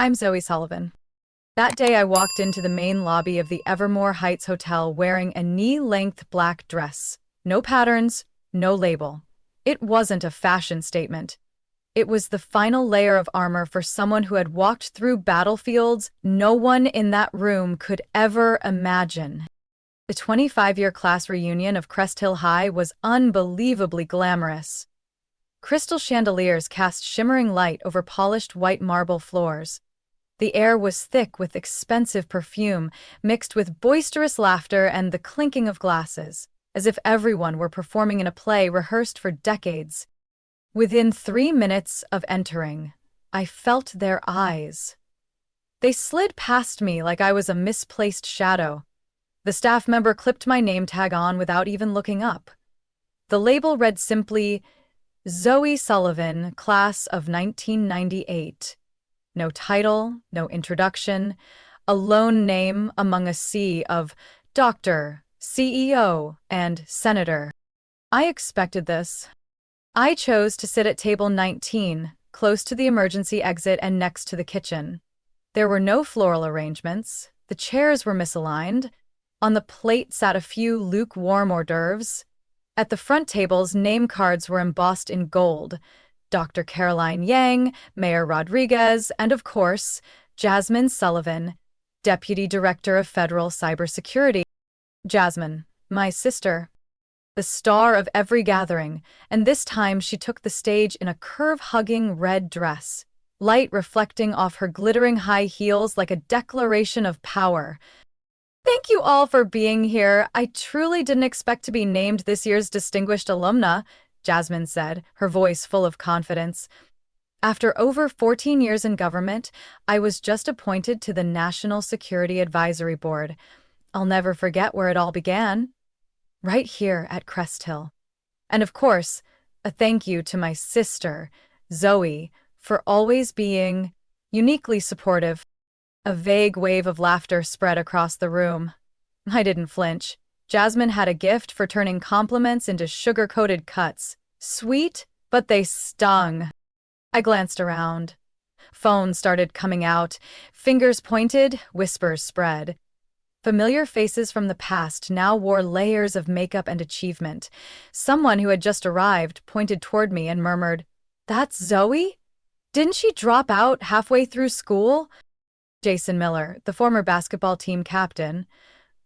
I'm Zoe Sullivan. That day I walked into the main lobby of the Evermore Heights Hotel wearing a knee-length black dress. No patterns, no label. It wasn't a fashion statement. It was the final layer of armor for someone who had walked through battlefields no one in that room could ever imagine. The 25-year class reunion of Crest Hill High was unbelievably glamorous. Crystal chandeliers cast shimmering light over polished white marble floors. The air was thick with expensive perfume, mixed with boisterous laughter and the clinking of glasses, as if everyone were performing in a play rehearsed for decades. Within 3 minutes of entering, I felt their eyes. They slid past me like I was a misplaced shadow. The staff member clipped my name tag on without even looking up. The label read simply, Zoe Sullivan, class of 1998. No title, no introduction, a lone name among a sea of doctor, CEO, and senator. I expected this. I chose to sit at table 19, close to the emergency exit and next to the kitchen. There were no floral arrangements. The chairs were misaligned. On the plate sat a few lukewarm hors d'oeuvres. At the front tables, name cards were embossed in gold. Dr. Caroline Yang, Mayor Rodriguez, and of course, Jasmine Sullivan, Deputy Director of Federal Cybersecurity. Jasmine, my sister, the star of every gathering, and this time she took the stage in a curve-hugging red dress, light reflecting off her glittering high heels like a declaration of power. Thank you all for being here. I truly didn't expect to be named this year's Distinguished Alumna, Jasmine said, her voice full of confidence. After over 14 years in government, I was just appointed to the National Security Advisory Board. I'll never forget where it all began. Right here at Crest Hill. And of course, a thank you to my sister, Zoe, for always being uniquely supportive. A vague wave of laughter spread across the room. I didn't flinch. Jasmine had a gift for turning compliments into sugar-coated cuts. Sweet, but they stung. I glanced around. Phones started coming out. Fingers pointed, whispers spread. Familiar faces from the past now wore layers of makeup and achievement. Someone who had just arrived pointed toward me and murmured, "That's Zoe? Didn't she drop out halfway through school?" Jason Miller, the former basketball team captain,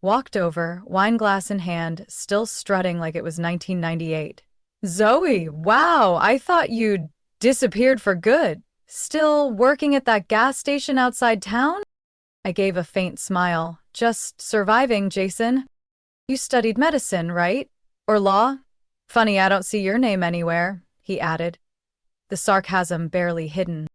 walked over, wine glass in hand, still strutting like it was 1998. "Zoe, wow, I thought you'd disappeared for good. Still working at that gas station outside town?" I gave a faint smile. "Just surviving, Jason. You studied medicine, right? Or law? Funny I don't see your name anywhere," he added, the sarcasm barely hidden.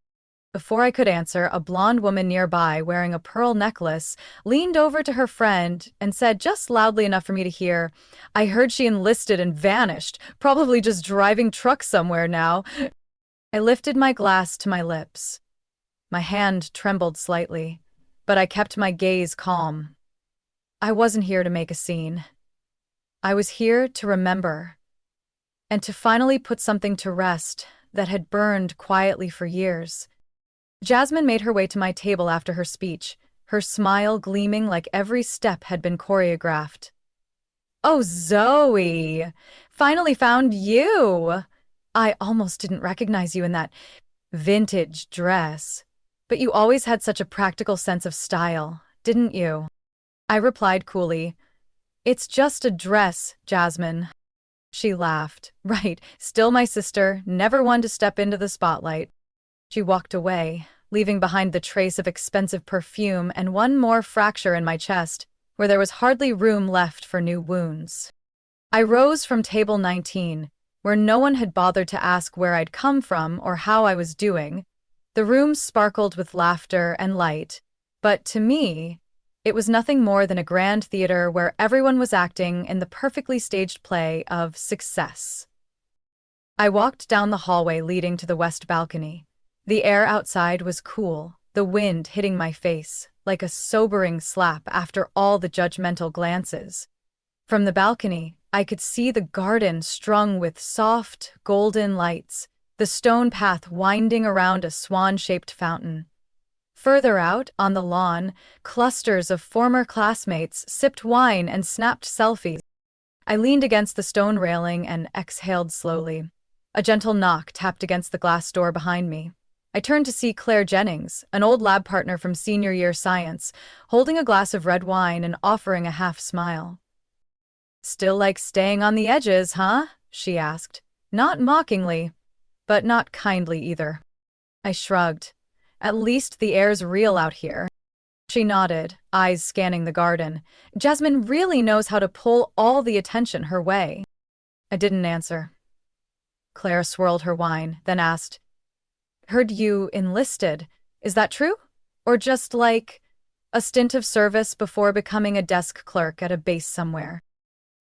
Before I could answer, a blonde woman nearby, wearing a pearl necklace, leaned over to her friend and said, just loudly enough for me to hear, "I heard she enlisted and vanished, probably just driving truck somewhere now." I lifted my glass to my lips. My hand trembled slightly, but I kept my gaze calm. I wasn't here to make a scene. I was here to remember, and to finally put something to rest that had burned quietly for years. Jasmine made her way to my table after her speech, her smile gleaming like every step had been choreographed. "Oh, Zoe! Finally found you! I almost didn't recognize you in that vintage dress. But you always had such a practical sense of style, didn't you?" I replied coolly, "It's just a dress, Jasmine." She laughed. "Right, still my sister, never one to step into the spotlight." She walked away, leaving behind the trace of expensive perfume and one more fracture in my chest, where there was hardly room left for new wounds. I rose from table 19, where no one had bothered to ask where I'd come from or how I was doing. The room sparkled with laughter and light, but to me, it was nothing more than a grand theater where everyone was acting in the perfectly staged play of success. I walked down the hallway leading to the west balcony. The air outside was cool, the wind hitting my face like a sobering slap after all the judgmental glances. From the balcony, I could see the garden strung with soft, golden lights, the stone path winding around a swan-shaped fountain. Further out, on the lawn, clusters of former classmates sipped wine and snapped selfies. I leaned against the stone railing and exhaled slowly. A gentle knock tapped against the glass door behind me. I turned to see Claire Jennings, an old lab partner from senior year science, holding a glass of red wine and offering a half smile. "Still like staying on the edges, huh?" she asked. Not mockingly, but not kindly either. I shrugged. "At least the air's real out here." She nodded, eyes scanning the garden. Jasmine really knows how to pull all the attention her way. I didn't answer. Claire swirled her wine, then asked, "Heard you enlisted. Is that true? Or just like a stint of service before becoming a desk clerk at a base somewhere?"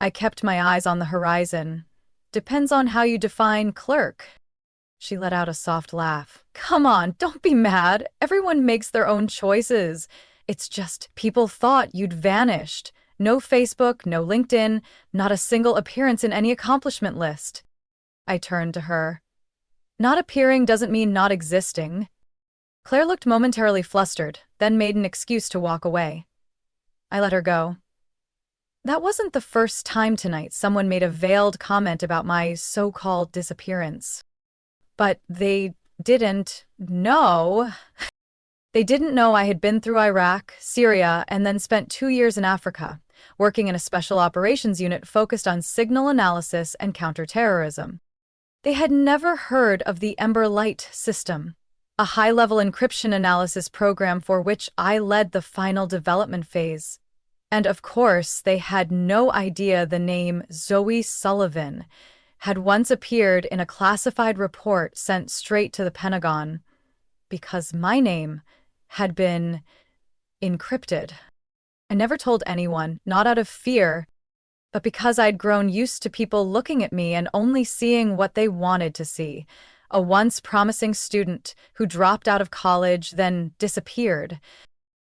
I kept my eyes on the horizon. "Depends on how you define clerk." She let out a soft laugh. "Come on, don't be mad. Everyone makes their own choices. It's just people thought you'd vanished. No Facebook, no LinkedIn, not a single appearance in any accomplishment list." I turned to her. "Not appearing doesn't mean not existing." Claire looked momentarily flustered, then made an excuse to walk away. I let her go. That wasn't the first time tonight someone made a veiled comment about my so-called disappearance. But they didn't know. They didn't know I had been through Iraq, Syria, and then spent 2 years in Africa, working in a special operations unit focused on signal analysis and counterterrorism. They had never heard of the Ember Light system, a high-level encryption analysis program for which I led the final development phase. And of course, they had no idea the name Zoe Sullivan had once appeared in a classified report sent straight to the Pentagon, because my name had been encrypted. I never told anyone, not out of fear, but because I'd grown used to people looking at me and only seeing what they wanted to see. A once promising student who dropped out of college, then disappeared.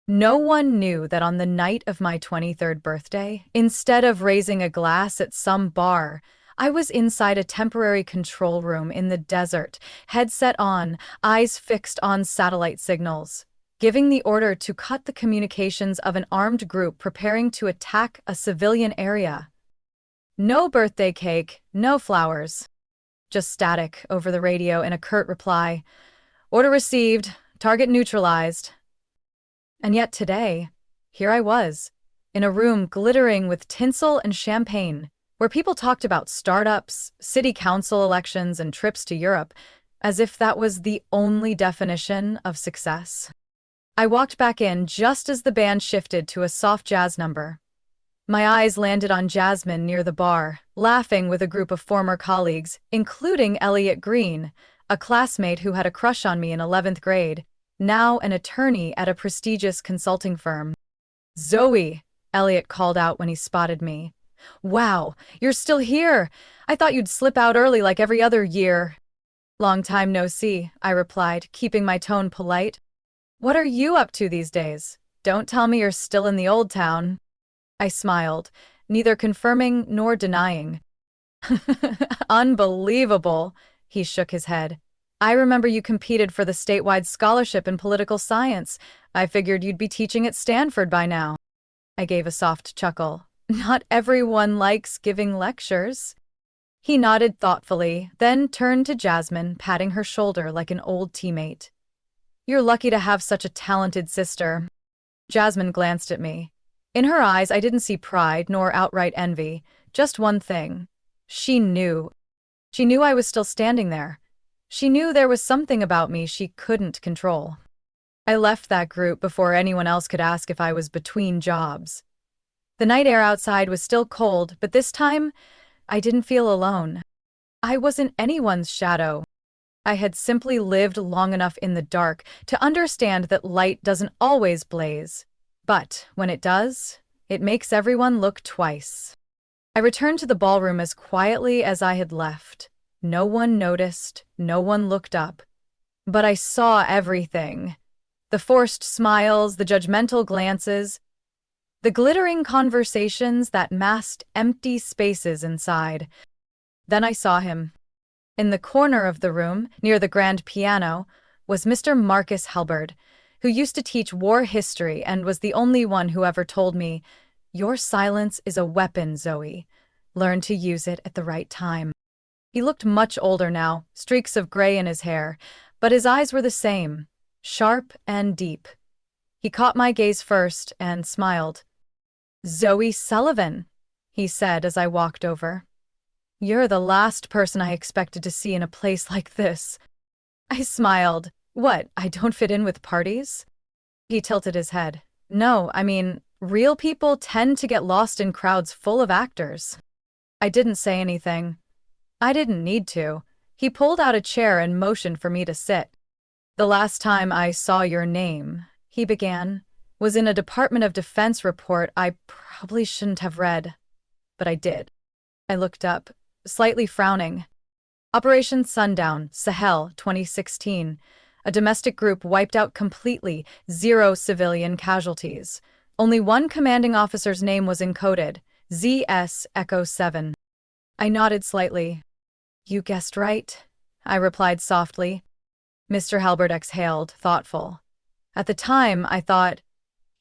No one knew that on the night of my 23rd birthday, instead of raising a glass at some bar, I was inside a temporary control room in the desert, headset on, eyes fixed on satellite signals, giving the order to cut the communications of an armed group preparing to attack a civilian area. No birthday cake, no flowers. Just static over the radio in a curt reply. "Order received, target neutralized." And yet today, here I was, in a room glittering with tinsel and champagne, where people talked about startups, city council elections, and trips to Europe, as if that was the only definition of success. I walked back in just as the band shifted to a soft jazz number. My eyes landed on Jasmine near the bar, laughing with a group of former colleagues, including Elliot Green, a classmate who had a crush on me in 11th grade, now an attorney at a prestigious consulting firm. "Zoe," Elliot called out when he spotted me. "Wow, you're still here. I thought you'd slip out early like every other year." "Long time no see," I replied, keeping my tone polite. "What are you up to these days? Don't tell me you're still in the old town." I smiled, neither confirming nor denying. "Unbelievable," he shook his head. "I remember you competed for the statewide scholarship in political science. I figured you'd be teaching at Stanford by now." I gave a soft chuckle. "Not everyone likes giving lectures." He nodded thoughtfully, then turned to Jasmine, patting her shoulder like an old teammate. "You're lucky to have such a talented sister." Jasmine glanced at me. In her eyes, I didn't see pride nor outright envy, just one thing. She knew. She knew I was still standing there. She knew there was something about me she couldn't control. I left that group before anyone else could ask if I was between jobs. The night air outside was still cold, but this time, I didn't feel alone. I wasn't anyone's shadow. I had simply lived long enough in the dark to understand that light doesn't always blaze. But when it does, it makes everyone look twice. I returned to the ballroom as quietly as I had left. No one noticed, no one looked up. But I saw everything. The forced smiles, the judgmental glances, the glittering conversations that masked empty spaces inside. Then I saw him. In the corner of the room, near the grand piano, was Mr. Marcus Halberd, who used to teach war history and was the only one who ever told me, "Your silence is a weapon, Zoe. Learn to use it at the right time." He looked much older now, streaks of gray in his hair, but his eyes were the same, sharp and deep. He caught my gaze first and smiled. "Zoe Sullivan," he said as I walked over. "You're the last person I expected to see in a place like this." I smiled. "What, I don't fit in with parties?" He tilted his head. "No, I mean, real people tend to get lost in crowds full of actors." I didn't say anything. I didn't need to. He pulled out a chair and motioned for me to sit. "The last time I saw your name," he began, "was in a Department of Defense report I probably shouldn't have read. But I did." I looked up, slightly frowning. "Operation Sundown, Sahel, 2016. A domestic group wiped out completely, 0 civilian casualties. Only one commanding officer's name was encoded, ZS Echo 7. I nodded slightly. "You guessed right," I replied softly. Mr. Halbert exhaled, thoughtful. "At the time, I thought,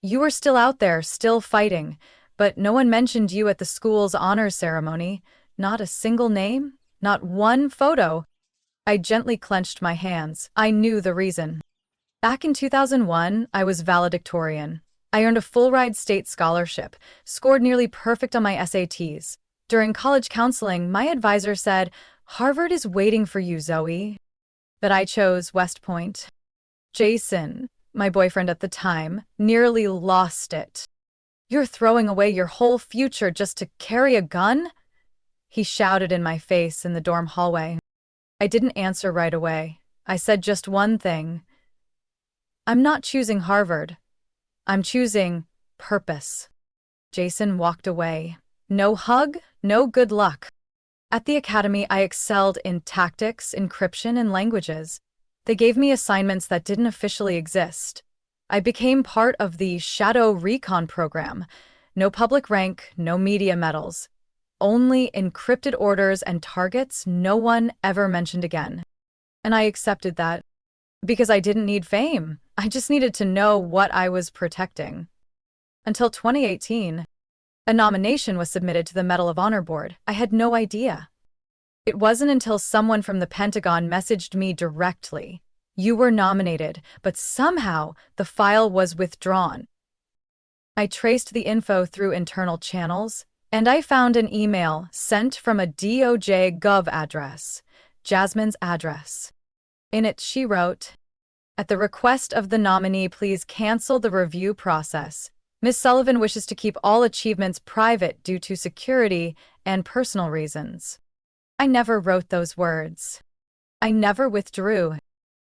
you were still out there, still fighting, but no one mentioned you at the school's honors ceremony. Not a single name, not one photo." I gently clenched my hands. I knew the reason. Back in 2001, I was valedictorian. I earned a full-ride state scholarship, scored nearly perfect on my SATs. During college counseling, my advisor said, "Harvard is waiting for you, Zoe." But I chose West Point. Jason, my boyfriend at the time, nearly lost it. "You're throwing away your whole future just to carry a gun?" he shouted in my face in the dorm hallway. I didn't answer right away. I said just one thing. "I'm not choosing Harvard. I'm choosing purpose." Jason walked away. No hug, no good luck. At the academy, I excelled in tactics, encryption, and languages. They gave me assignments that didn't officially exist. I became part of the Shadow Recon program. No public rank, no media medals. Only encrypted orders and targets no one ever mentioned again. And I accepted that. Because I didn't need fame. I just needed to know what I was protecting. Until 2018. A nomination was submitted to the Medal of Honor board. I had no idea. It wasn't until someone from the Pentagon messaged me directly. "You were nominated, but somehow the file was withdrawn." I traced the info through internal channels, and I found an email sent from a DOJ Gov address, Jasmine's address. In it, she wrote, "At the request of the nominee, please cancel the review process. Ms. Sullivan wishes to keep all achievements private due to security and personal reasons." I never wrote those words. I never withdrew.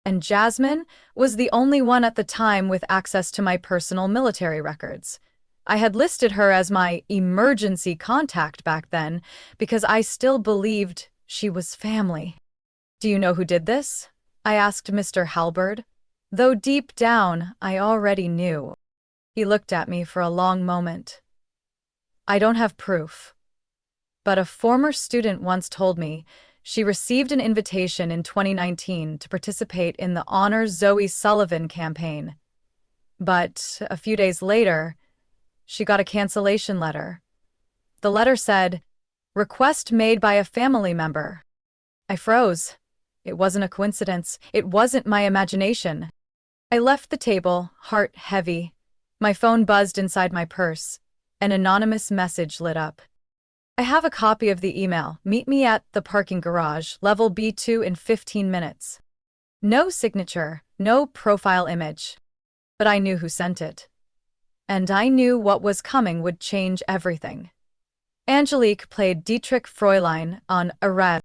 And Jasmine was the only one at the time with access to my personal military records. I had listed her as my emergency contact back then because I still believed she was family. "Do you know who did this?" I asked Mr. Halbert, though deep down I already knew. He looked at me for a long moment. "I don't have proof. But a former student once told me she received an invitation in 2019 to participate in the Honor Zoe Sullivan campaign. But a few days later, she got a cancellation letter. The letter said, 'Request made by a family member.'" I froze. It wasn't a coincidence. It wasn't my imagination. I left the table, heart heavy. My phone buzzed inside my purse. An anonymous message lit up. "I have a copy of the email. Meet me at the parking garage, level B2 in 15 minutes. No signature, no profile image. But I knew who sent it. And I knew what was coming would change everything. Angelique played Dietrich Fräulein on Arrest.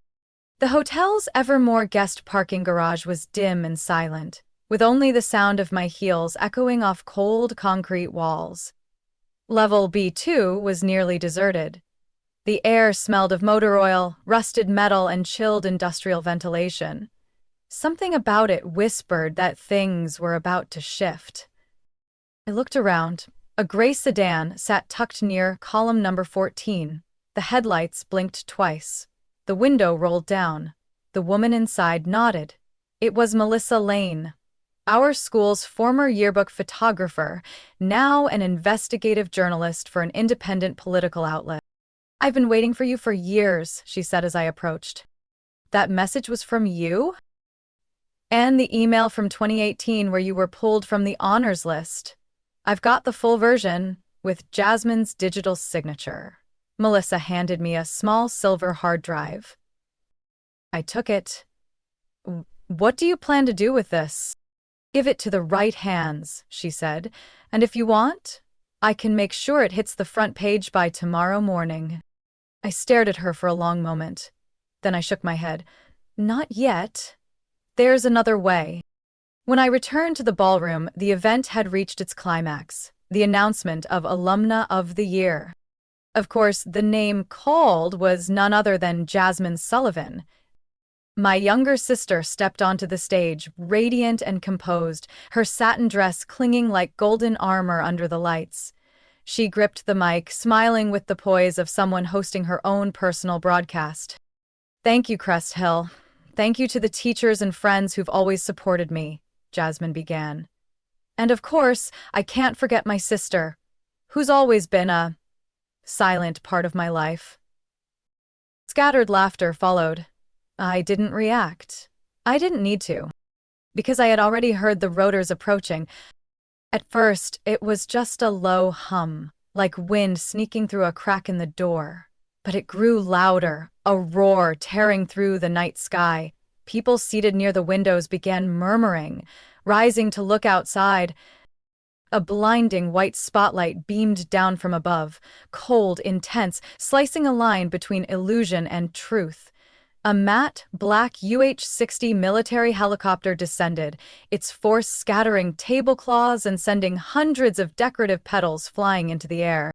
The hotel's Evermore guest parking garage was dim and silent, with only the sound of my heels echoing off cold concrete walls. Level B2 was nearly deserted. The air smelled of motor oil, rusted metal, and chilled industrial ventilation. Something about it whispered that things were about to shift. I looked around. A gray sedan sat tucked near column number 14. The headlights blinked twice. The window rolled down. The woman inside nodded. It was Melissa Lane. our school's former yearbook photographer, now an investigative journalist for an independent political outlet. "I've been waiting for you for years," she said as I approached. "That message was from you?" "And the email from 2018 where you were pulled from the honors list. I've got the full version, with Jasmine's digital signature." Melissa handed me a small silver hard drive. I took it. "What do you plan to do with this?" "Give it to the right hands," she said, "and if you want, I can make sure it hits the front page by tomorrow morning." I stared at her for a long moment. Then I shook my head. "Not yet. There's another way." When I returned to the ballroom, the event had reached its climax, the announcement of Alumna of the Year. Of course, the name called was none other than Jasmine Sullivan. My younger sister stepped onto the stage, radiant and composed, her satin dress clinging like golden armor under the lights. She gripped the mic, smiling with the poise of someone hosting her own personal broadcast. "Thank you, Crest Hill. Thank you to the teachers and friends who've always supported me," Jasmine began. "And of course, I can't forget my sister, who's always been a silent part of my life." Scattered laughter followed. I didn't react. I didn't need to, because I had already heard the rotors approaching. At first, it was just a low hum, like wind sneaking through a crack in the door. But it grew louder, a roar tearing through the night sky. People seated near the windows began murmuring, rising to look outside. A blinding white spotlight beamed down from above, cold, intense, slicing a line between illusion and truth. A matte, black UH-60 military helicopter descended, its force scattering tablecloths and sending hundreds of decorative petals flying into the air.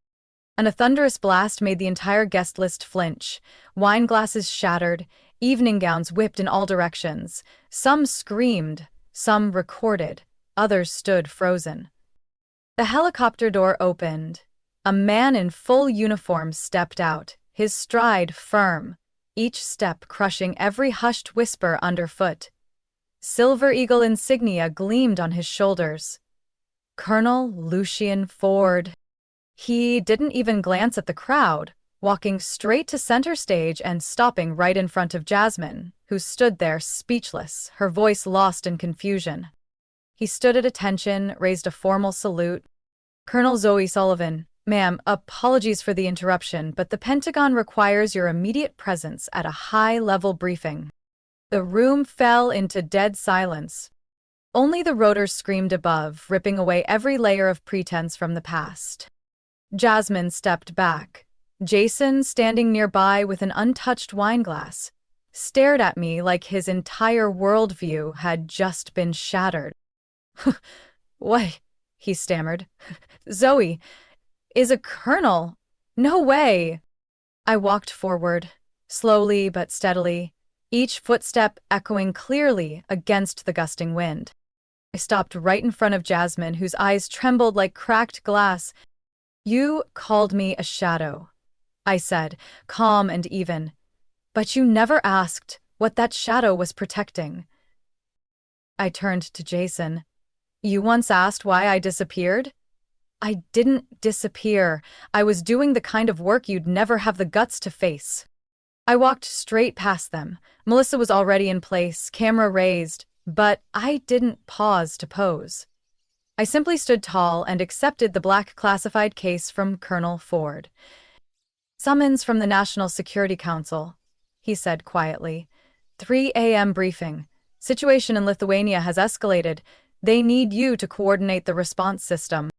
And a thunderous blast made the entire guest list flinch. Wine glasses shattered, evening gowns whipped in all directions. Some screamed, some recorded, others stood frozen. The helicopter door opened. A man in full uniform stepped out, his stride firm, each step crushing every hushed whisper underfoot. Silver Eagle insignia gleamed on his shoulders. Colonel Lucien Ford. He didn't even glance at the crowd, walking straight to center stage and stopping right in front of Jasmine, who stood there speechless, her voice lost in confusion. He stood at attention, raised a formal salute. "Colonel Zoe Sullivan, ma'am, apologies for the interruption, but the Pentagon requires your immediate presence at a high-level briefing." The room fell into dead silence. Only the rotors screamed above, ripping away every layer of pretense from the past. Jasmine stepped back. Jason, standing nearby with an untouched wineglass, stared at me like his entire worldview had just been shattered. "What?" he stammered. "Zoe is a colonel? No way!" I walked forward, slowly but steadily, each footstep echoing clearly against the gusting wind. I stopped right in front of Jasmine, whose eyes trembled like cracked glass. "You called me a shadow," I said, calm and even. "But you never asked what that shadow was protecting." I turned to Jason. "You once asked why I disappeared?" "I didn't disappear. I was doing the kind of work you'd never have the guts to face." I walked straight past them. Melissa was already in place, camera raised, but I didn't pause to pose. I simply stood tall and accepted the black classified case from Colonel Ford. "Summons from the National Security Council," he said quietly. 3 a.m. briefing. Situation in Lithuania has escalated. They need you to coordinate the response system."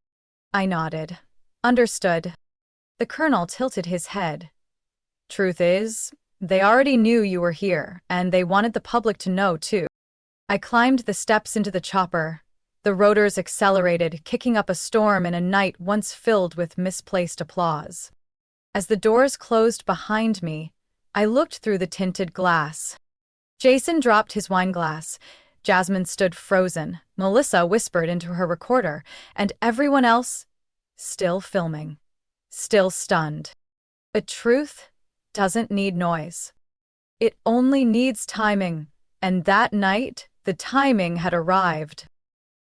I nodded. "Understood." The colonel tilted his head. "Truth is, they already knew you were here, and they wanted the public to know, too." I climbed the steps into the chopper. The rotors accelerated, kicking up a storm in a night once filled with misplaced applause. As the doors closed behind me, I looked through the tinted glass. Jason dropped his wineglass. Jasmine stood frozen. Melissa whispered into her recorder, and everyone else, still filming, still stunned. But truth doesn't need noise. It only needs timing, and that night, the timing had arrived.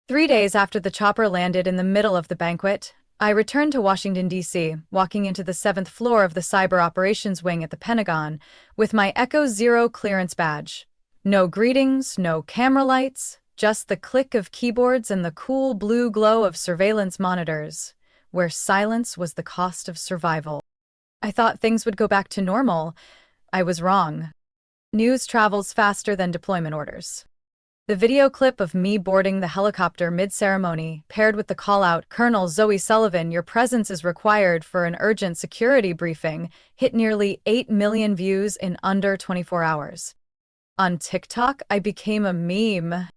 3 days after the chopper landed in the middle of the banquet, I returned to Washington, D.C., walking into the seventh floor of the Cyber Operations Wing at the Pentagon with my Echo Zero clearance badge. No greetings, no camera lights, just the click of keyboards and the cool blue glow of surveillance monitors, where silence was the cost of survival. I thought things would go back to normal. I was wrong. News travels faster than deployment orders. The video clip of me boarding the helicopter mid-ceremony, paired with the call-out, "Colonel Zoe Sullivan, your presence is required for an urgent security briefing," hit nearly 8 million views in under 24 hours. On TikTok, I became a meme.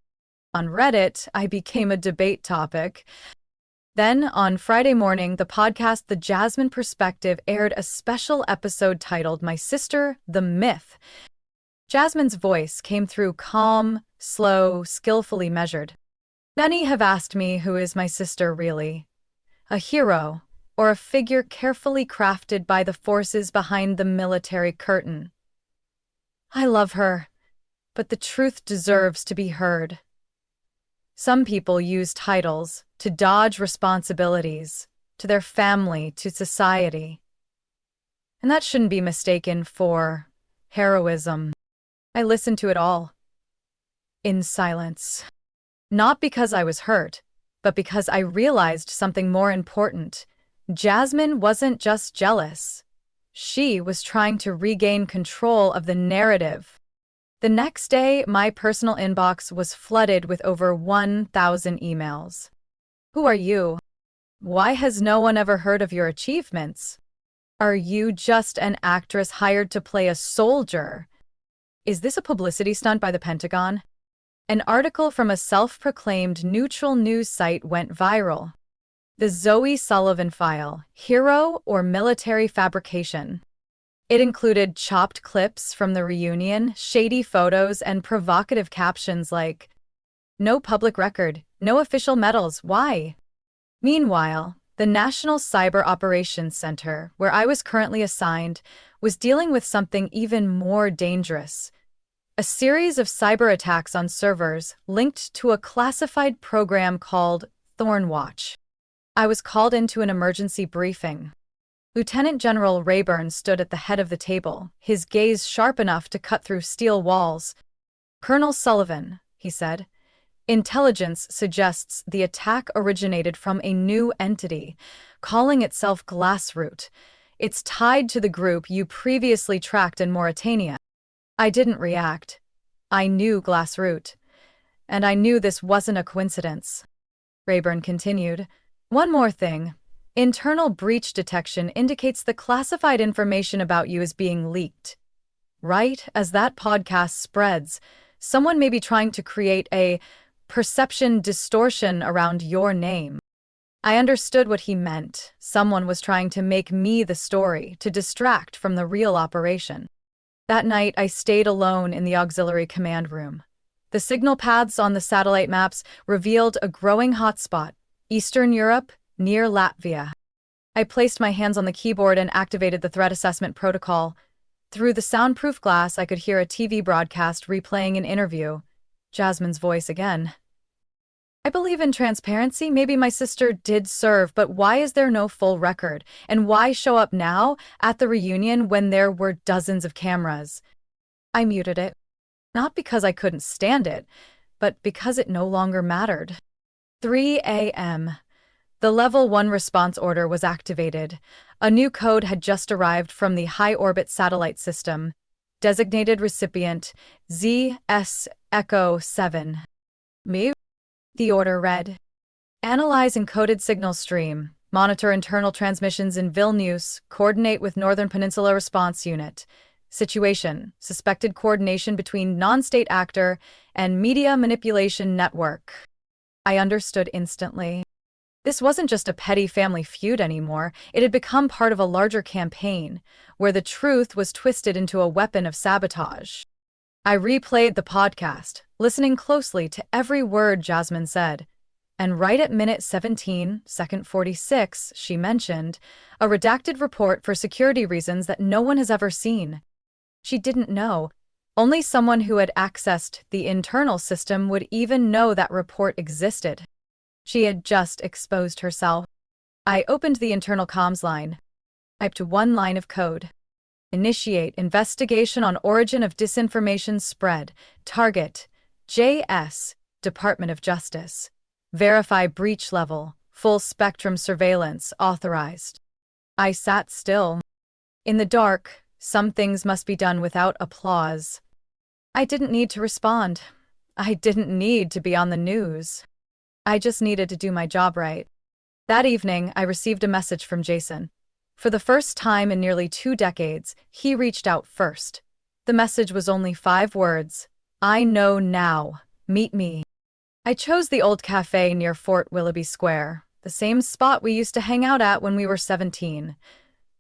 On Reddit, I became a debate topic. Then, on Friday morning, the podcast The Jasmine Perspective aired a special episode titled My Sister, the Myth. Jasmine's voice came through calm, slow, skillfully measured. Many have asked me who is my sister really? A hero, or a figure carefully crafted by the forces behind the military curtain? I love her, but the truth deserves to be heard. Some people use titles to dodge responsibilities, to their family, to society. And that shouldn't be mistaken for heroism. I listened to it all, in silence. Not because I was hurt, but because I realized something more important. Jasmine wasn't just jealous. She was trying to regain control of the narrative. The next day, my personal inbox was flooded with over 1,000 emails. Who are you? Why has no one ever heard of your achievements? Are you just an actress hired to play a soldier? Is this a publicity stunt by the Pentagon? An article from a self-proclaimed neutral news site went viral. The Zoe Sullivan File: Hero or Military Fabrication. It included chopped clips from the reunion, shady photos, and provocative captions like, "No public record, no official medals, why?" Meanwhile, the National Cyber Operations Center, where I was currently assigned, was dealing with something even more dangerous. A series of cyber attacks on servers linked to a classified program called Thornwatch. I was called into an emergency briefing. Lieutenant General Rayburn stood at the head of the table, his gaze sharp enough to cut through steel walls. "Colonel Sullivan," he said, "intelligence suggests the attack originated from a new entity, calling itself Glassroot. It's tied to the group you previously tracked in Mauritania." I didn't react. I knew Glassroot, and I knew this wasn't a coincidence. Rayburn continued, "One more thing. Internal breach detection indicates the classified information about you is being leaked. Right as that podcast spreads, someone may be trying to create a perception distortion around your name." I understood what he meant. Someone was trying to make me the story, to distract from the real operation. That night, I stayed alone in the auxiliary command room. The signal paths on the satellite maps revealed a growing hotspot: Eastern Europe, near Latvia. I placed my hands on the keyboard and activated the threat assessment protocol. Through the soundproof glass, I could hear a TV broadcast replaying an interview. Jasmine's voice again. "I believe in transparency. Maybe my sister did serve, but why is there no full record? And why show up now, at the reunion, when there were dozens of cameras?" I muted it. Not because I couldn't stand it, but because it no longer mattered. 3 a.m. The Level 1 response order was activated. A new code had just arrived from the high orbit satellite system. Designated recipient, ZS Echo 7. Me? The order read, "Analyze encoded signal stream. Monitor internal transmissions in Vilnius. Coordinate with Northern Peninsula Response Unit. Situation: suspected coordination between non-state actor and media manipulation network." I understood instantly. This wasn't just a petty family feud anymore. It had become part of a larger campaign, where the truth was twisted into a weapon of sabotage. I replayed the podcast, listening closely to every word Jasmine said. And right at minute 17, second 46, she mentioned a redacted report for security reasons that no one has ever seen. She didn't know. Only someone who had accessed the internal system would even know that report existed. She had just exposed herself. I opened the internal comms line, typed one line of code. Initiate investigation on origin of disinformation spread. Target, JS, Department of Justice. Verify breach level, full spectrum surveillance, authorized. I sat still. In the dark, some things must be done without applause. I didn't need to respond. I didn't need to be on the news. I just needed to do my job right. That evening, I received a message from Jason. For the first time in nearly 2 decades, he reached out first. The message was only 5 words. I know now. Meet me. I chose the old cafe near Fort Willoughby Square, the same spot we used to hang out at when we were 17.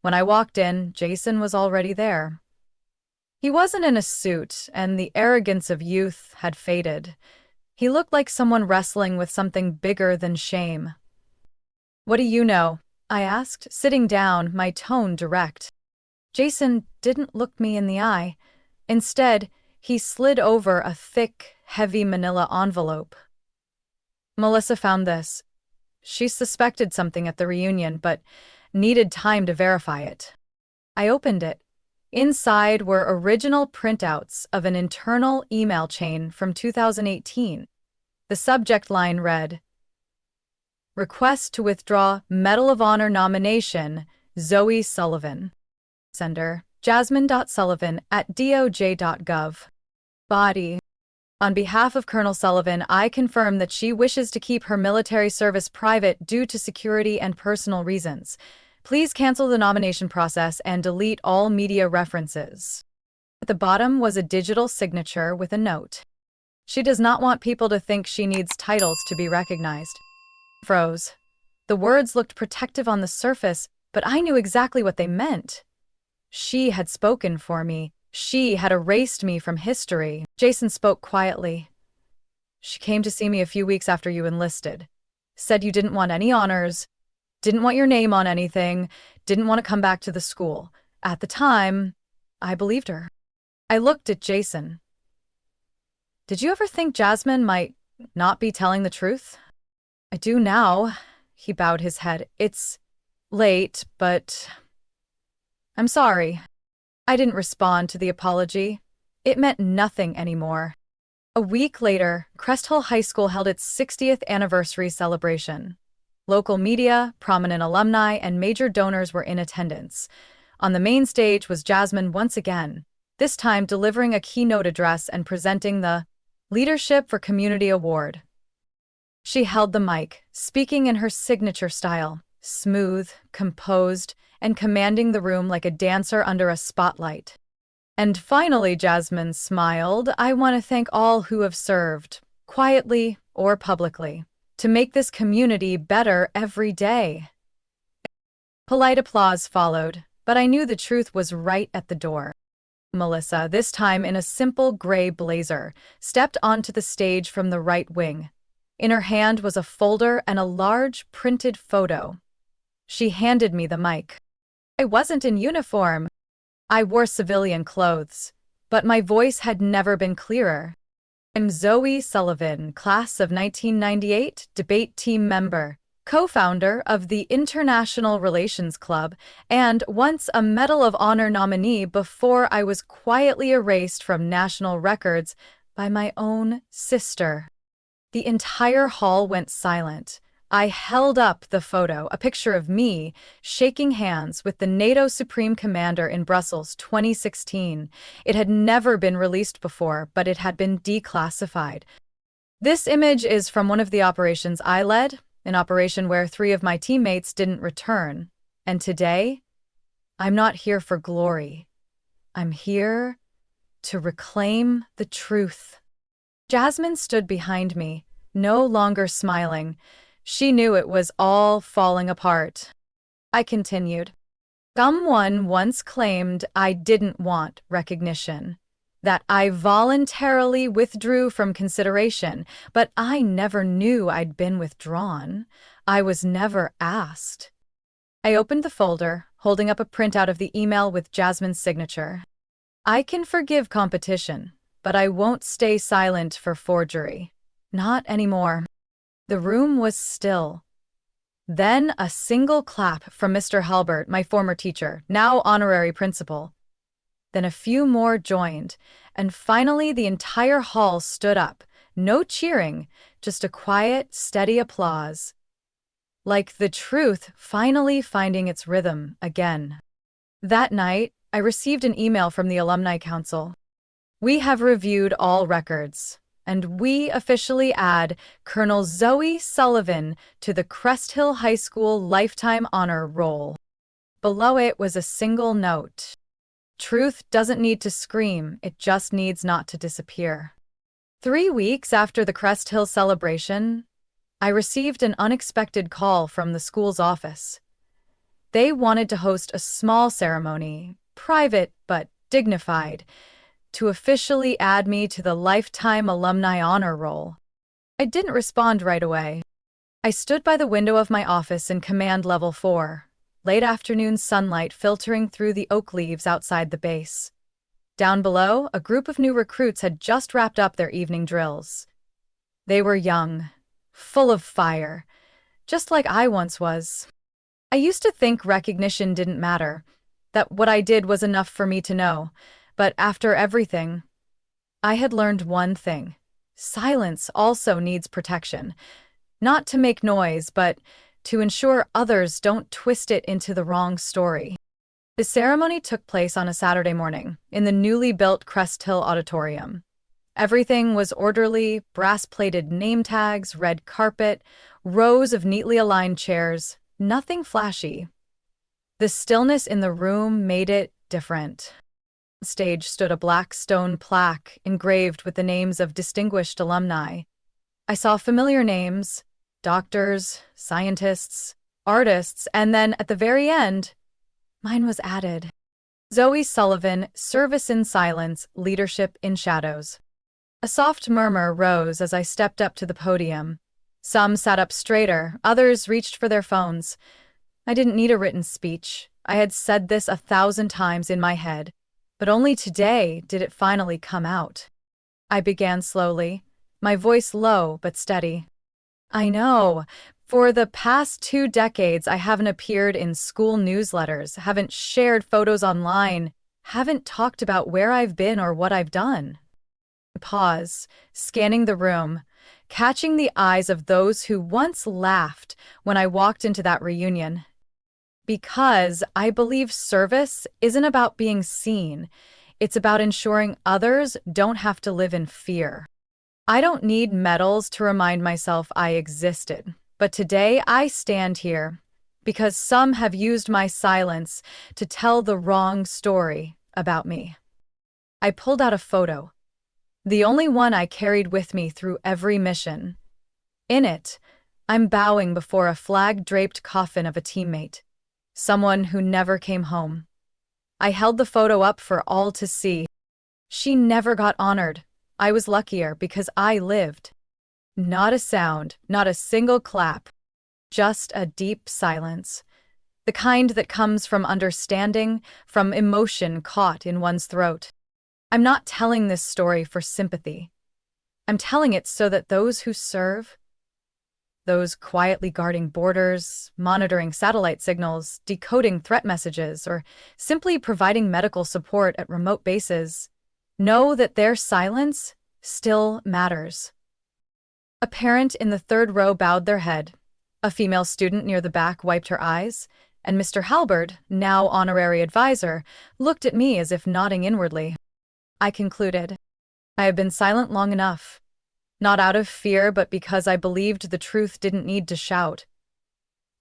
When I walked in, Jason was already there. He wasn't in a suit, and the arrogance of youth had faded. He looked like someone wrestling with something bigger than shame. "What do you know?" I asked, sitting down, my tone direct. Jason didn't look me in the eye. Instead, he slid over a thick, heavy manila envelope. "Melissa found this. She suspected something at the reunion, but needed time to verify it." I opened it. Inside were original printouts of an internal email chain from 2018. The subject line read, "Request to withdraw Medal of Honor nomination, Zoe Sullivan. Sender, jasmine.sullivan@doj.gov. Body. On behalf of Colonel Sullivan, I confirm that she wishes to keep her military service private due to security and personal reasons. Please cancel the nomination process and delete all media references." At the bottom was a digital signature with a note. She does not want people to think she needs titles to be recognized. Froze. The words looked protective on the surface, but I knew exactly what they meant. She had spoken for me. She had erased me from history. Jason spoke quietly. "She came to see me a few weeks after you enlisted. Said you didn't want any honors, didn't want your name on anything, didn't want to come back to the school. At the time, I believed her." I looked at Jason. "Did you ever think Jasmine might not be telling the truth?" "I do now." He bowed his head. "It's late, but I'm sorry." I didn't respond to the apology. It meant nothing anymore. A week later, Crest Hill High School held its 60th anniversary celebration. Local media, prominent alumni, and major donors were in attendance. On the main stage was Jasmine once again, this time delivering a keynote address and presenting the Leadership for Community Award. She held the mic, speaking in her signature style, smooth, composed, and commanding the room like a dancer under a spotlight. And finally, Jasmine smiled. "I want to thank all who have served, quietly or publicly, to make this community better every day." Polite applause followed, but I knew the truth was right at the door. Melissa, this time in a simple gray blazer, stepped onto the stage from the right wing. In her hand was a folder and a large printed photo. She handed me the mic. I wasn't in uniform. I wore civilian clothes, but my voice had never been clearer. "I'm Zoe Sullivan, class of 1998, debate team member, co-founder of the International Relations Club, and once a Medal of Honor nominee before I was quietly erased from national records by my own sister." The entire hall went silent. I held up the photo, a picture of me, shaking hands with the NATO Supreme Commander in Brussels 2016. It had never been released before, but it had been declassified. This image is from one of the operations I led, an operation where 3 of my teammates didn't return. And today, I'm not here for glory. I'm here to reclaim the truth. Jasmine stood behind me, no longer smiling. She knew it was all falling apart. I continued. "Someone once claimed I didn't want recognition, that I voluntarily withdrew from consideration, but I never knew I'd been withdrawn. I was never asked." I opened the folder, holding up a printout of the email with Jasmine's signature. "I can forgive competition, but I won't stay silent for forgery. Not anymore." The room was still. Then a single clap from Mr. Halbert, my former teacher, now honorary principal. Then a few more joined, and finally the entire hall stood up. No cheering, just a quiet, steady applause. Like the truth finally finding its rhythm again. That night, I received an email from the Alumni Council. We have reviewed all records, and we officially add Colonel Zoe Sullivan to the Crest Hill High School Lifetime Honor Roll. Below it was a single note. Truth doesn't need to scream, it just needs not to disappear. 3 weeks after the Crest Hill celebration, I received an unexpected call from the school's office. They wanted to host a small ceremony, private but dignified, to officially add me to the Lifetime Alumni Honor Roll. I didn't respond right away. I stood by the window of my office in Command Level 4, late afternoon sunlight filtering through the oak leaves outside the base. Down below, a group of new recruits had just wrapped up their evening drills. They were young, full of fire, just like I once was. I used to think recognition didn't matter, that what I did was enough for me to know, but after everything, I had learned one thing. Silence also needs protection. Not to make noise, but to ensure others don't twist it into the wrong story. The ceremony took place on a Saturday morning in the newly built Crest Hill Auditorium. Everything was orderly, brass-plated name tags, red carpet, rows of neatly aligned chairs, nothing flashy. The stillness in the room made it different. On stage stood a black stone plaque engraved with the names of distinguished alumni. I saw familiar names, doctors, scientists, artists, and then at the very end, mine was added. Zoe Sullivan, Service in Silence, Leadership in Shadows. A soft murmur rose as I stepped up to the podium. Some sat up straighter, others reached for their phones. I didn't need a written speech. I had said this 1,000 times in my head, but only today did it finally come out. I began slowly, my voice low but steady. I know. For the past 2 decades, I haven't appeared in school newsletters, haven't shared photos online, haven't talked about where I've been or what I've done. Pause, scanning the room, catching the eyes of those who once laughed when I walked into that reunion. Because I believe service isn't about being seen, it's about ensuring others don't have to live in fear. I don't need medals to remind myself I existed, but today I stand here because some have used my silence to tell the wrong story about me. I pulled out a photo, the only one I carried with me through every mission. In it, I'm bowing before a flag-draped coffin of a teammate, someone who never came home. I held the photo up for all to see. She never got honored. I was luckier because I lived. Not a sound, not a single clap, just a deep silence. The kind that comes from understanding, from emotion caught in one's throat. I'm not telling this story for sympathy. I'm telling it so that those who serve, those quietly guarding borders, monitoring satellite signals, decoding threat messages, or simply providing medical support at remote bases, know that their silence still matters. A parent in the third row bowed their head. A female student near the back wiped her eyes, and Mr. Halbert, now honorary advisor, looked at me as if nodding inwardly. I concluded, I have been silent long enough. Not out of fear, but because I believed the truth didn't need to shout.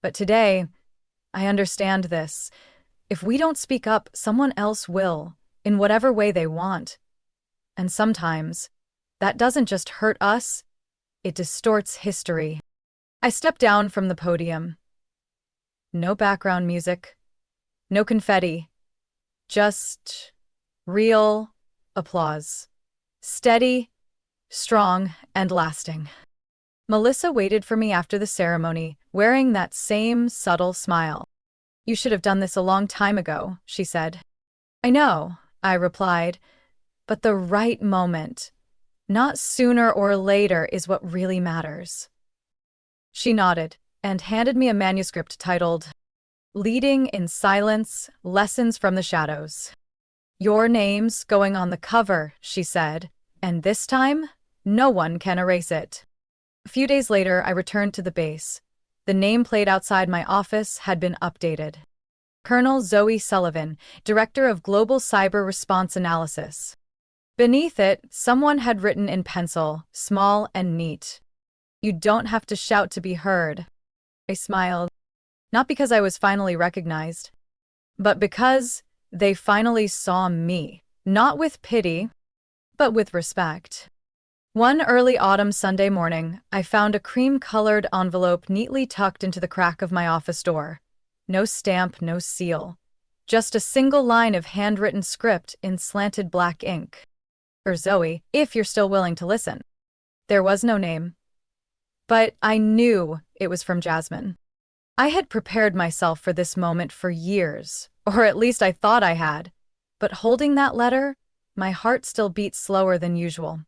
But today, I understand this. If we don't speak up, someone else will, in whatever way they want. And sometimes, that doesn't just hurt us, it distorts history. I stepped down from the podium. No background music, no confetti, just real applause. Steady, strong, and lasting. Melissa waited for me after the ceremony, wearing that same subtle smile. You should have done this a long time ago, she said. I know, I replied, but the right moment, not sooner or later, is what really matters. She nodded and handed me a manuscript titled Leading in Silence, Lessons from the Shadows. Your name's going on the cover, she said, and this time, no one can erase it. A few days later, I returned to the base. The nameplate outside my office had been updated. Colonel Zoe Sullivan, Director of Global Cyber Response Analysis. Beneath it, someone had written in pencil, small and neat. You don't have to shout to be heard. I smiled. Not because I was finally recognized, but because they finally saw me. Not with pity, but with respect. One early autumn Sunday morning, I found a cream-colored envelope neatly tucked into the crack of my office door. No stamp, no seal. Just a single line of handwritten script in slanted black ink. For Zoe, if you're still willing to listen. There was no name. But I knew it was from Jasmine. I had prepared myself for this moment for years, or at least I thought I had. But holding that letter, my heart still beat slower than usual.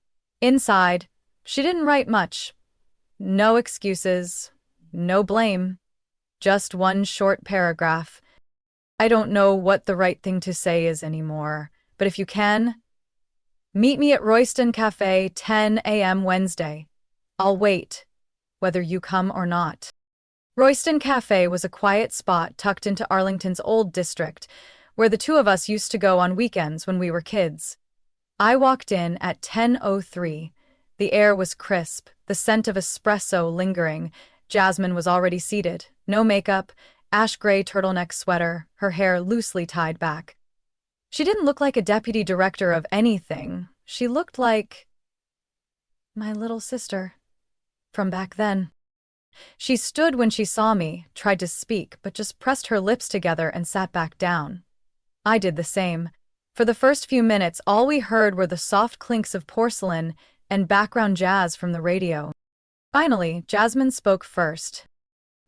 Inside, she didn't write much. No excuses, no blame. Just one short paragraph. I don't know what the right thing to say is anymore, but if you can, meet me at Royston Cafe, 10 a.m. Wednesday. I'll wait, whether you come or not. Royston Cafe was a quiet spot tucked into Arlington's old district, where the two of us used to go on weekends when we were kids. I walked in at 10:03. The air was crisp, the scent of espresso lingering. Jasmine was already seated, no makeup, ash-gray turtleneck sweater, her hair loosely tied back. She didn't look like a deputy director of anything. She looked like my little sister from back then. She stood when she saw me, tried to speak, but just pressed her lips together and sat back down. I did the same. For the first few minutes, all we heard were the soft clinks of porcelain and background jazz from the radio. Finally, Jasmine spoke first.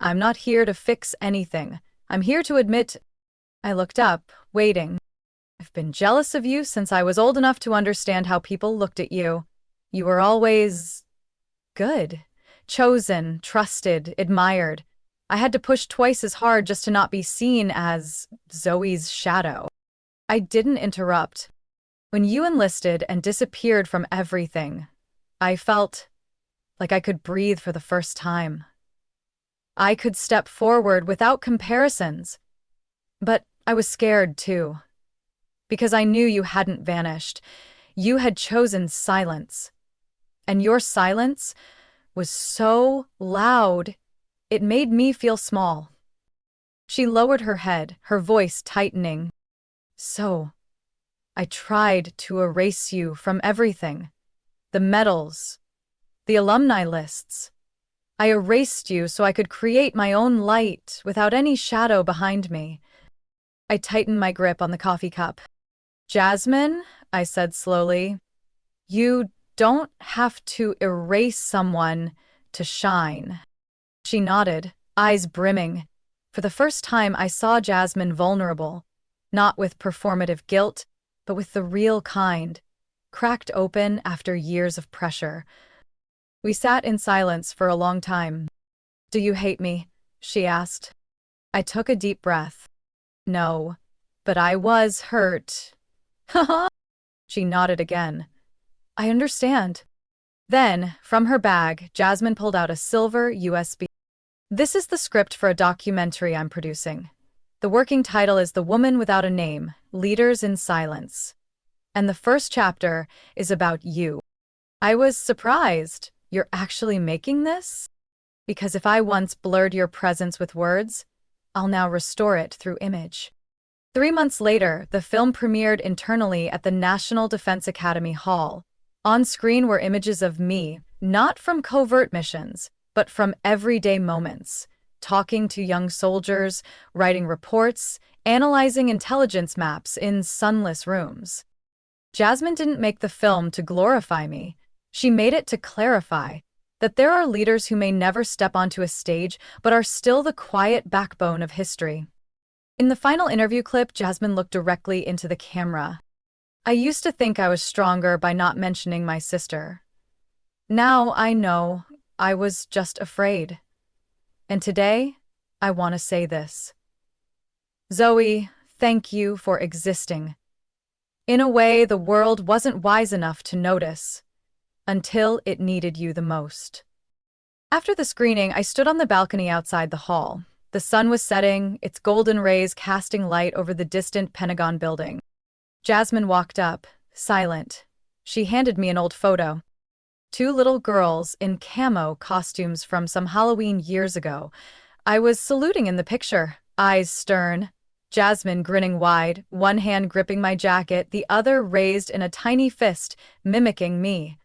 I'm not here to fix anything. I'm here to admit. I looked up, waiting. I've been jealous of you since I was old enough to understand how people looked at you. You were always good. Chosen, trusted, admired. I had to push twice as hard just to not be seen as Zoe's shadow. I didn't interrupt. When you enlisted and disappeared from everything, I felt like I could breathe for the first time. I could step forward without comparisons. But I was scared too. Because I knew you hadn't vanished. You had chosen silence. And your silence was so loud, it made me feel small. She lowered her head, her voice tightening. So, I tried to erase you from everything. The medals, the alumni lists. I erased you so I could create my own light without any shadow behind me. I tightened my grip on the coffee cup. Jasmine, I said slowly, you don't have to erase someone to shine. She nodded, eyes brimming. For the first time, I saw Jasmine vulnerable, not with performative guilt, but with the real kind, cracked open after years of pressure. We sat in silence for a long time. Do you hate me? She asked. I took a deep breath. No, but I was hurt. Haha. She nodded again. I understand. Then, from her bag, Jasmine pulled out a silver USB. This is the script for a documentary I'm producing. The working title is The Woman Without a Name, Leaders in Silence. And the first chapter is about you. I was surprised. You're actually making this? Because if I once blurred your presence with words, I'll now restore it through image. 3 months later, the film premiered internally at the National Defense Academy Hall. On screen were images of me, not from covert missions, but from everyday moments, talking to young soldiers, writing reports, analyzing intelligence maps in sunless rooms. Jasmine didn't make the film to glorify me. She made it to clarify that there are leaders who may never step onto a stage, but are still the quiet backbone of history. In the final interview clip, Jasmine looked directly into the camera. I used to think I was stronger by not mentioning my sister. Now I know I was just afraid. And today, I want to say this. Zoe, thank you for existing. In a way the world wasn't wise enough to notice, until it needed you the most. After the screening, I stood on the balcony outside the hall. The sun was setting, its golden rays casting light over the distant Pentagon building. Jasmine walked up, silent. She handed me an old photo. Two little girls in camo costumes from some Halloween years ago. I was saluting in the picture, eyes stern. Jasmine grinning wide, one hand gripping my jacket, the other raised in a tiny fist, mimicking me.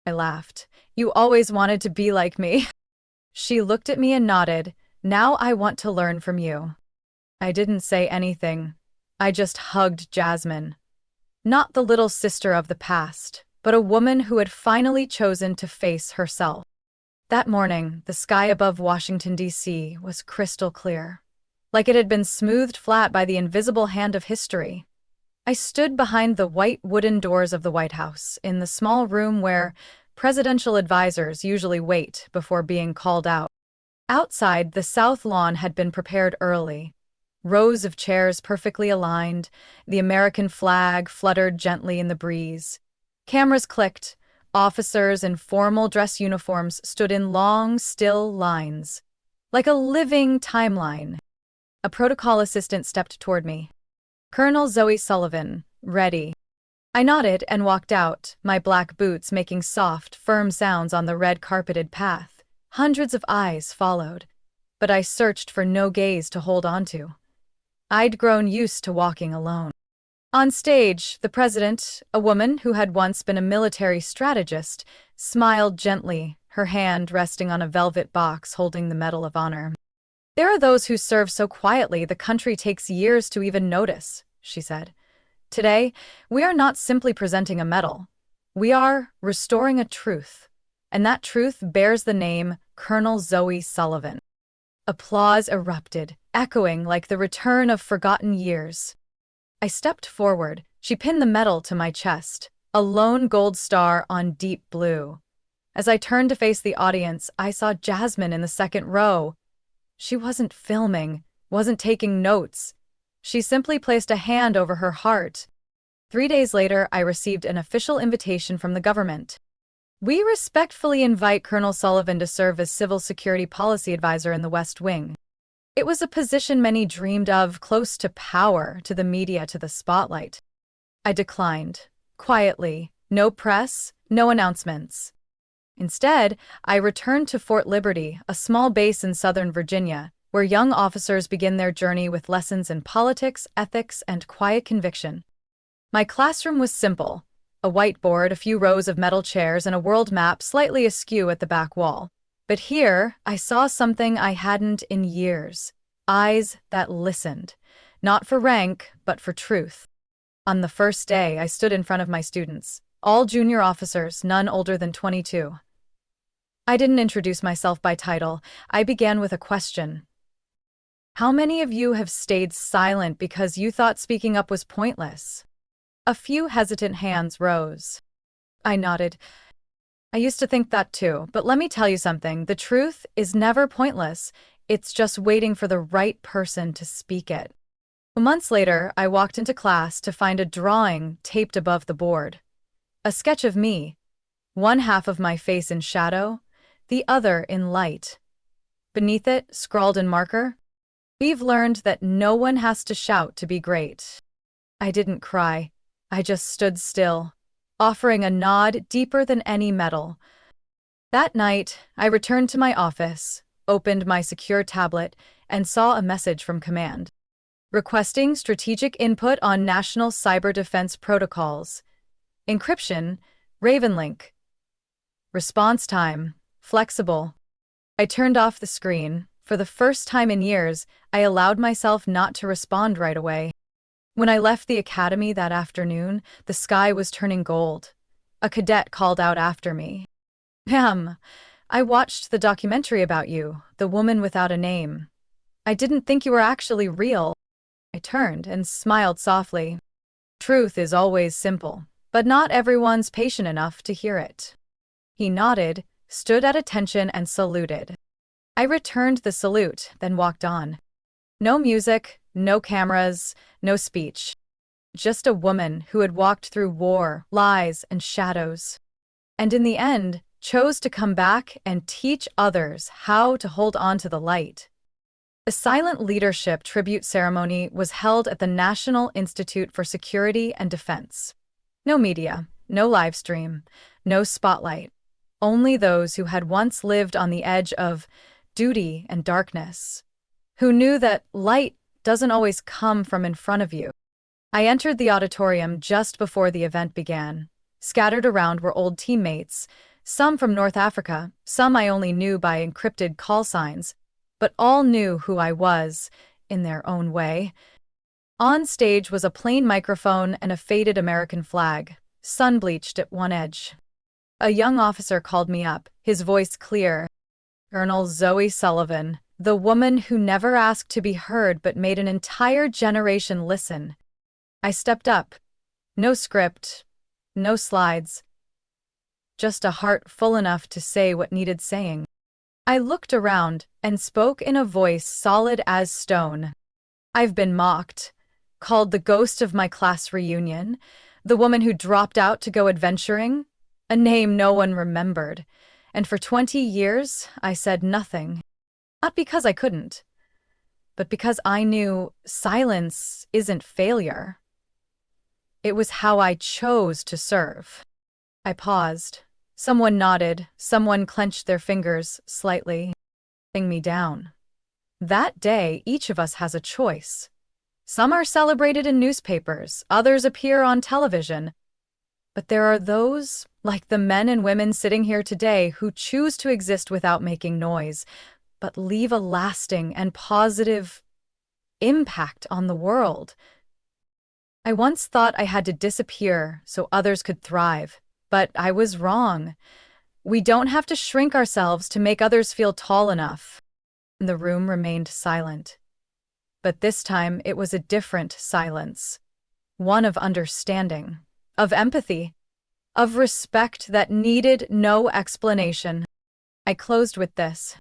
I laughed. You always wanted to be like me. She looked at me and nodded. Now I want to learn from you. I didn't say anything. I just hugged Jasmine. Not the little sister of the past, but a woman who had finally chosen to face herself. That morning, the sky above Washington, D.C. was crystal clear, like it had been smoothed flat by the invisible hand of history. I stood behind the white wooden doors of the White House, in the small room where presidential advisors usually wait before being called out. Outside, the south lawn had been prepared early. Rows of chairs perfectly aligned, the American flag fluttered gently in the breeze. Cameras clicked. Officers in formal dress uniforms stood in long, still lines, like a living timeline. A protocol assistant stepped toward me. Colonel Zoe Sullivan, ready. I nodded and walked out, my black boots making soft, firm sounds on the red-carpeted path. Hundreds of eyes followed, but I searched for no gaze to hold onto. I'd grown used to walking alone. On stage, the president, a woman who had once been a military strategist, smiled gently, her hand resting on a velvet box holding the Medal of Honor. There are those who serve so quietly the country takes years to even notice, she said. Today, we are not simply presenting a medal. We are restoring a truth, and that truth bears the name Colonel Zoe Sullivan. Applause erupted, echoing like the return of forgotten years. I stepped forward. She pinned the medal to my chest, a lone gold star on deep blue. As I turned to face the audience, I saw Jasmine in the second row. She wasn't filming, wasn't taking notes. She simply placed a hand over her heart. 3 days later, I received an official invitation from the government. We respectfully invite Colonel Sullivan to serve as Civil Security Policy Advisor in the West Wing. It was a position many dreamed of, close to power, to the media, to the spotlight. I declined, quietly, no press, no announcements. Instead, I returned to Fort Liberty, a small base in Southern Virginia, where young officers begin their journey with lessons in politics, ethics, and quiet conviction. My classroom was simple: a whiteboard, a few rows of metal chairs, and a world map slightly askew at the back wall. But here, I saw something I hadn't in years: eyes that listened, not for rank, but for truth. On the first day, I stood in front of my students, all junior officers, none older than 22. I didn't introduce myself by title. I began with a question. How many of you have stayed silent because you thought speaking up was pointless? A few hesitant hands rose. I nodded. I used to think that too, but let me tell you something. The truth is never pointless. It's just waiting for the right person to speak it. Months later, I walked into class to find a drawing taped above the board. A sketch of me, one half of my face in shadow, the other in light. Beneath it, scrawled in marker, "We've learned that no one has to shout to be great." I didn't cry. I just stood still, offering a nod deeper than any medal. That night, I returned to my office, opened my secure tablet, and saw a message from command, requesting strategic input on national cyber defense protocols. Encryption, Ravenlink. Response time, flexible. I turned off the screen. For the first time in years, I allowed myself not to respond right away. When I left the academy that afternoon, the sky was turning gold. A cadet called out after me. "Ma'am, I watched the documentary about you, The Woman Without a Name. I didn't think you were actually real." I turned and smiled softly. Truth is always simple, but not everyone's patient enough to hear it. He nodded, stood at attention, and saluted. I returned the salute, then walked on. No music, no cameras, no speech. Just a woman who had walked through war, lies, and shadows. And in the end, chose to come back and teach others how to hold on to the light. The silent leadership tribute ceremony was held at the National Institute for Security and Defense. No media, no live stream, no spotlight. Only those who had once lived on the edge of duty and darkness, who knew that light doesn't always come from in front of you. I entered the auditorium just before the event began. Scattered around were old teammates, some from North Africa, some I only knew by encrypted call signs, but all knew who I was, in their own way. On stage was a plain microphone and a faded American flag, sun-bleached at one edge. A young officer called me up, his voice clear. Colonel Zoe Sullivan, the woman who never asked to be heard but made an entire generation listen. I stepped up. No script, no slides. Just a heart full enough to say what needed saying. I looked around and spoke in a voice solid as stone. I've been mocked, called the ghost of my class reunion, the woman who dropped out to go adventuring, a name no one remembered. And for 20 years, I said nothing. Not because I couldn't, but because I knew silence isn't failure. It was how I chose to serve. I paused. Someone nodded, someone clenched their fingers slightly, putting me down. That day, each of us has a choice. Some are celebrated in newspapers, others appear on television. But there are those, like the men and women sitting here today, who choose to exist without making noise, but leave a lasting and positive impact on the world. I once thought I had to disappear so others could thrive, but I was wrong. We don't have to shrink ourselves to make others feel tall enough. The room remained silent. But this time it was a different silence. One of understanding, of empathy, of respect that needed no explanation. I closed with this.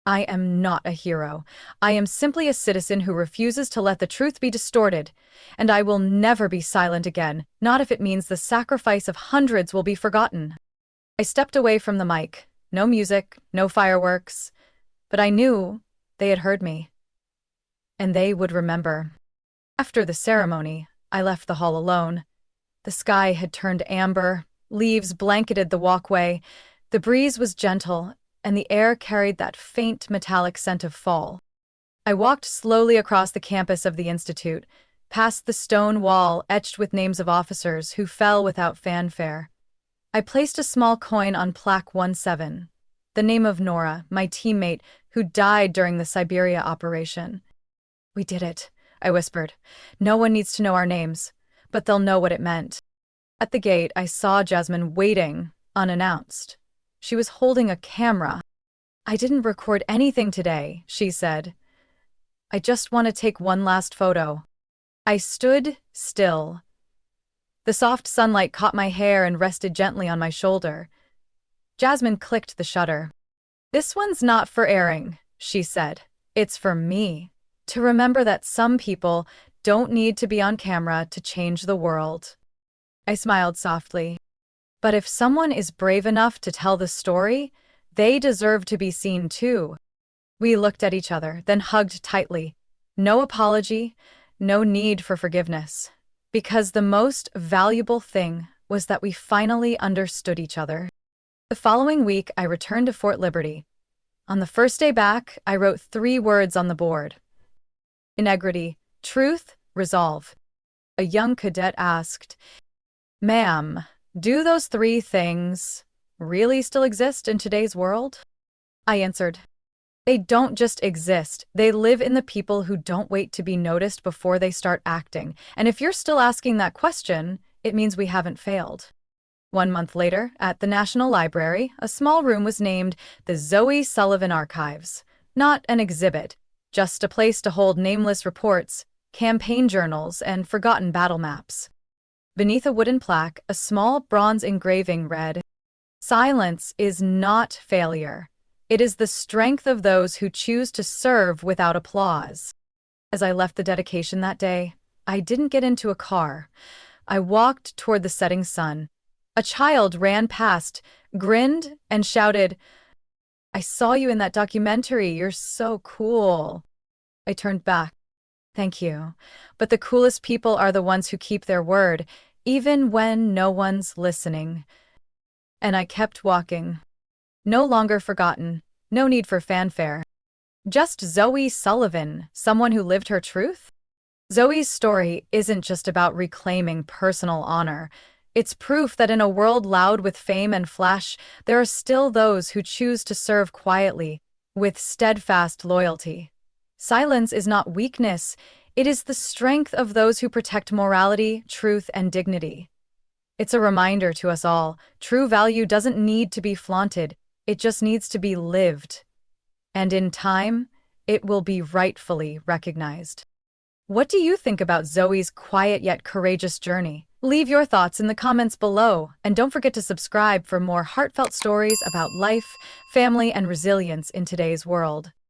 I am not a hero. I am simply a citizen who refuses to let the truth be distorted, and I will never be silent again, not if it means the sacrifice of hundreds will be forgotten. I stepped away from the mic. No music, no fireworks, but I knew they had heard me, and they would remember. After the ceremony, I left the hall alone. The sky had turned amber, leaves blanketed the walkway, the breeze was gentle, and the air carried that faint metallic scent of fall. I walked slowly across the campus of the Institute, past the stone wall etched with names of officers who fell without fanfare. I placed a small coin on plaque 17, the name of Nora, my teammate, who died during the Siberia operation. "We did it," I whispered. "No one needs to know our names, but they'll know what it meant." At the gate, I saw Jasmine waiting, unannounced. She was holding a camera. "I didn't record anything today," she said. "I just want to take one last photo." I stood still. The soft sunlight caught my hair and rested gently on my shoulder. Jasmine clicked the shutter. "This one's not for airing," she said. "It's for me. To remember that some people don't need to be on camera to change the world." I smiled softly. But if someone is brave enough to tell the story, they deserve to be seen too. We looked at each other, then hugged tightly. No apology, no need for forgiveness. Because the most valuable thing was that we finally understood each other. The following week, I returned to Fort Liberty. On the first day back, I wrote 3 words on the board. Integrity, truth, resolve. A young cadet asked, "Ma'am, do those 3 things really still exist in today's world?" I answered, "They don't just exist, they live in the people who don't wait to be noticed before they start acting. And if you're still asking that question, it means we haven't failed." 1 month later, at the National Library, a small room was named the Zoe Sullivan Archives. Not an exhibit, just a place to hold nameless reports, campaign journals, and forgotten battle maps. Beneath a wooden plaque, a small bronze engraving read, "Silence is not failure. It is the strength of those who choose to serve without applause. As I left the dedication that day, I didn't get into a car. I walked toward the setting sun. A child ran past, grinned, and shouted, "I saw you in that documentary. You're so cool." I turned back. Thank you. But the coolest people are the ones who keep their word, even when no one's listening. And I kept walking. No longer forgotten. No need for fanfare. Just Zoe Sullivan, someone who lived her truth? Zoe's story isn't just about reclaiming personal honor. It's proof that in a world loud with fame and flash, there are still those who choose to serve quietly, with steadfast loyalty. Silence is not weakness, it is the strength of those who protect morality, truth, and dignity. It's a reminder to us all, true value doesn't need to be flaunted, it just needs to be lived. And in time, it will be rightfully recognized. What do you think about Zoe's quiet yet courageous journey? Leave your thoughts in the comments below, and don't forget to subscribe for more heartfelt stories about life, family, and resilience in today's world.